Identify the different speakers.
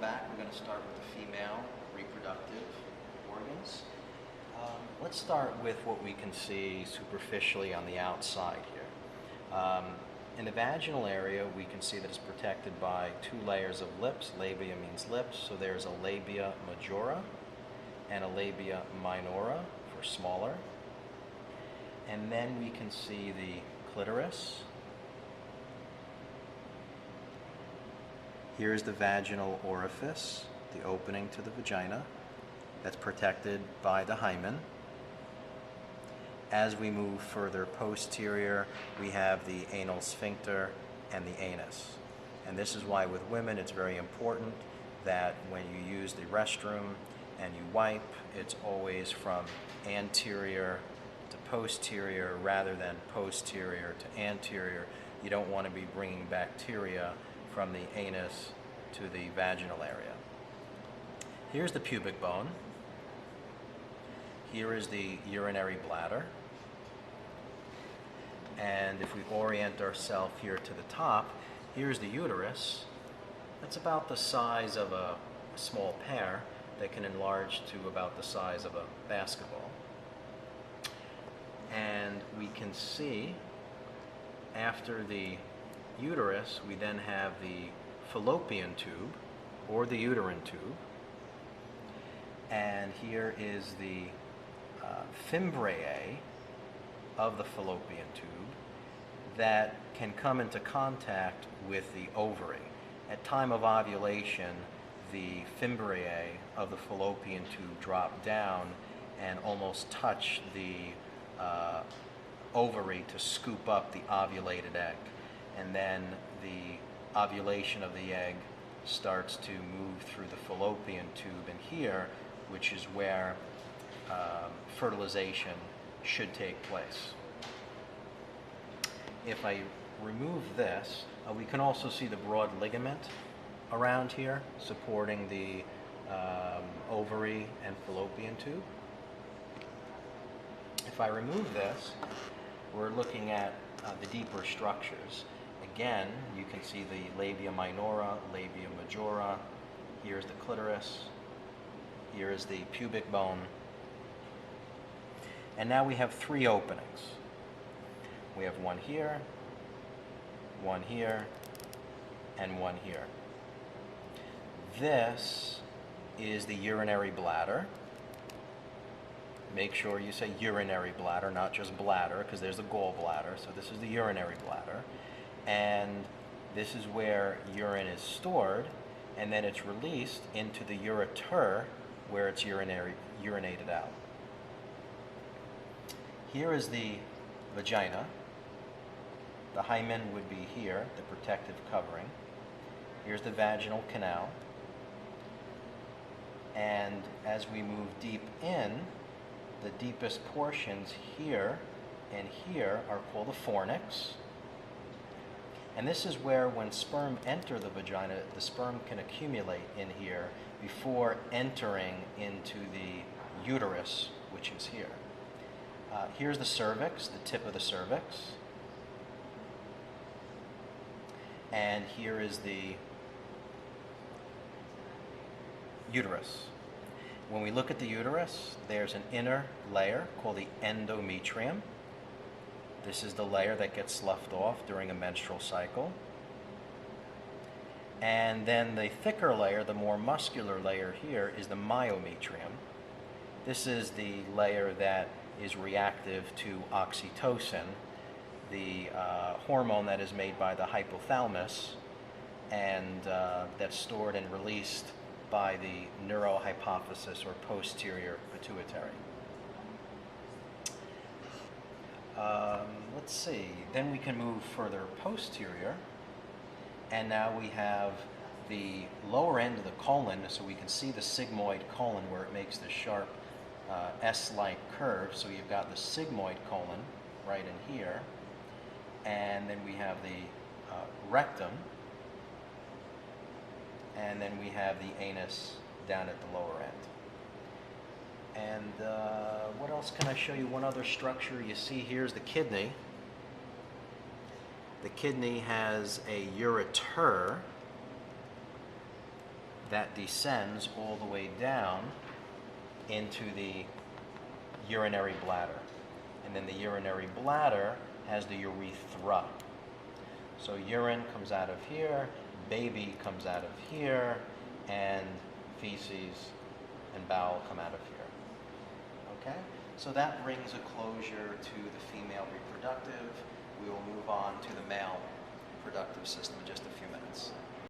Speaker 1: back. We're going to start with the female reproductive organs. Let's start with what we can see superficially on the outside here. In the vaginal area, we can see that it's protected by two layers of lips. Labia means lips, so there's a labia majora and a labia minora for smaller. And then we can see the clitoris. Here's the vaginal orifice, the opening to the vagina, that's protected by the hymen. As we move further posterior, we have the anal sphincter and the anus. And this is why with women it's very important that when you use the restroom and you wipe, it's always from anterior to posterior rather than posterior to anterior. You don't want to be bringing bacteria from the anus to the vaginal area. Here's the pubic bone. Here is the urinary bladder. And if we orient ourselves here to the top, here's the uterus. That's about the size of a small pear that can enlarge to about the size of a basketball. And we can see after the uterus, we then have the fallopian tube or the uterine tube. And here is the fimbriae of the fallopian tube that can come into contact with the ovary. At time of ovulation, the fimbriae of the fallopian tube drop down and almost touch the ovary to scoop up the ovulated egg. And then the ovulation of the egg starts to move through the fallopian tube in here, which is where fertilization should take place. If I remove this, we can also see the broad ligament around here supporting the ovary and fallopian tube. If I remove this, we're looking at the deeper structures. Again, you can see the labia minora, labia majora. Here's the clitoris. Here is the pubic bone. And now we have three openings. We have one here, and one here. This is the urinary bladder. Make sure you say urinary bladder, not just bladder, because there's a gallbladder. So this is the urinary bladder. And this is where urine is stored, and then it's released into the ureter, where it's urinated out. Here is the vagina. The hymen would be here, the protective covering. Here's the vaginal canal. And as we move deep in, the deepest portions here and here are called the fornix. And this is where when sperm enter the vagina, the sperm can accumulate in here before entering into the uterus, which is here. Here's the cervix, the tip of the cervix. And here is the uterus. When we look at the uterus, there's an inner layer called the endometrium. This is the layer that gets sloughed off during a menstrual cycle. And then the thicker layer, the more muscular layer here, is the myometrium. This is the layer that is reactive to oxytocin, the hormone that is made by the hypothalamus and that's stored and released by the neurohypophysis or posterior pituitary. Let's see, then we can move further posterior, and now we have the lower end of the colon, so we can see the sigmoid colon where it makes the sharp S-like curve. So you've got the sigmoid colon right in here, and then we have the rectum, and then we have the anus down at the lower end. And what else can I show you? One other structure you see here is the kidney. The kidney has a ureter that descends all the way down into the urinary bladder. And then the urinary bladder has the urethra. So urine comes out of here, baby comes out of here, and feces and bowel come out of here. Okay? So that brings a closure to the female reproductive. We will move on to the male reproductive system in just a few minutes.